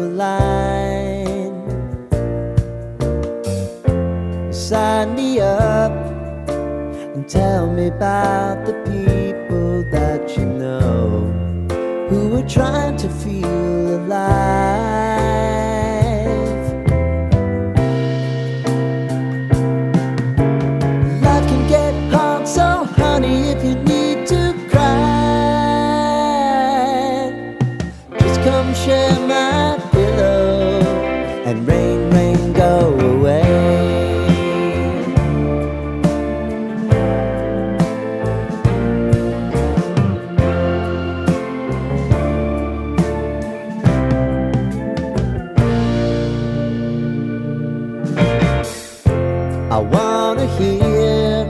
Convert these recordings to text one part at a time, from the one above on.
align. Sign me up and tell me about the people that you know who are trying to feel alive. Life can get hard, so honey, if you need to cry, just come share my pillow and rain, rain, go away. I wanna hear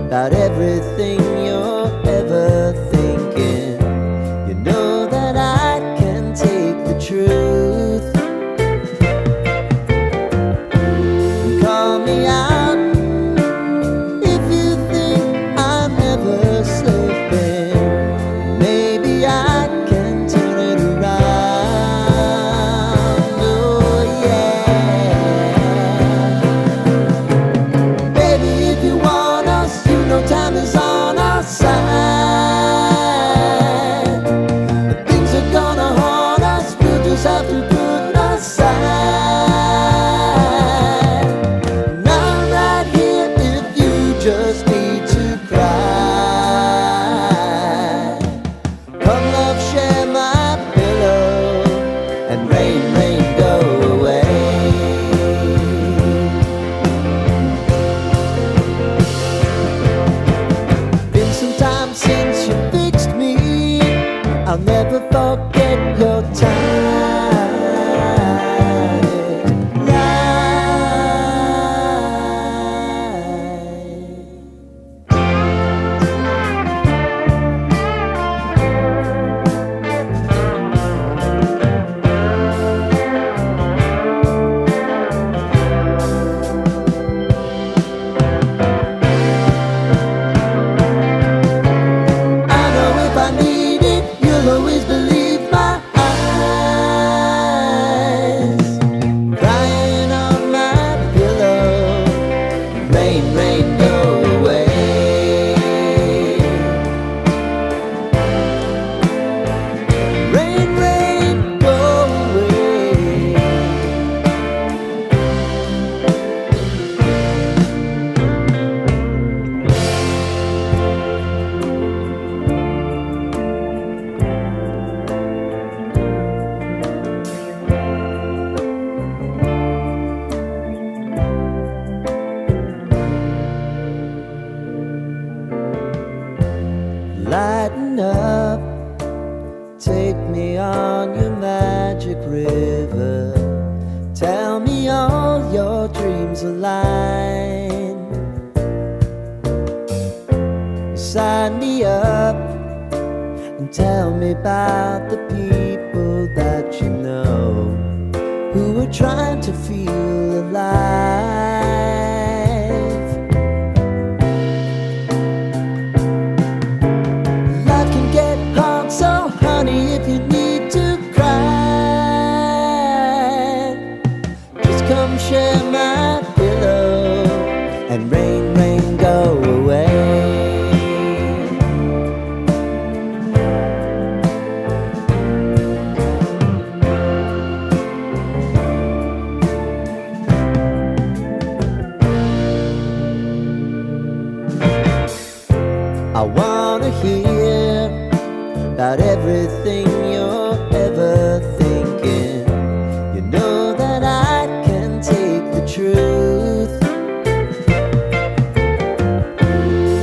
about everything you're ever thinking. You know that I can take the truth. And call me out if you think I'm ever slipping. Maybe I can turn it around. Oh yeah. Baby, if you want us, you know time is on our side. But things are gonna haunt us, we'll just have to put aside. And I'm right here if you just need to cry. Come love, share my pillow and rain, rain, go away. Been some time since you fixed me, I'll never forget your time. I know if I need it, you'll always believe my eyes. Crying on my pillow, rain, rain, go away. Rain, rain, go away. Lighten up, take me on your magic river. Tell me all your dreams align. Sign me up and tell me about the people that you know who are trying to feel alive. Life can get hard, so honey, if you need to cry, just come share my pillow and rain, rain, go away. I wanna hear about everything you're ever thinking. You know that I can take the truth.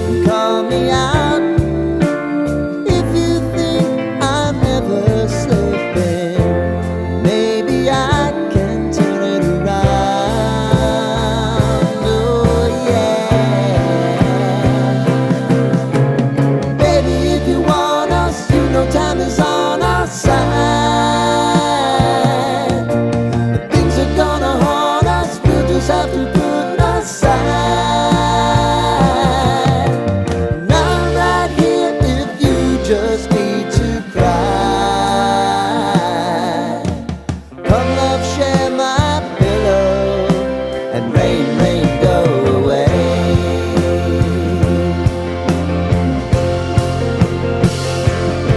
And call me out if you think I'm ever slipping. Maybe I can turn it around. Oh yeah. Rain,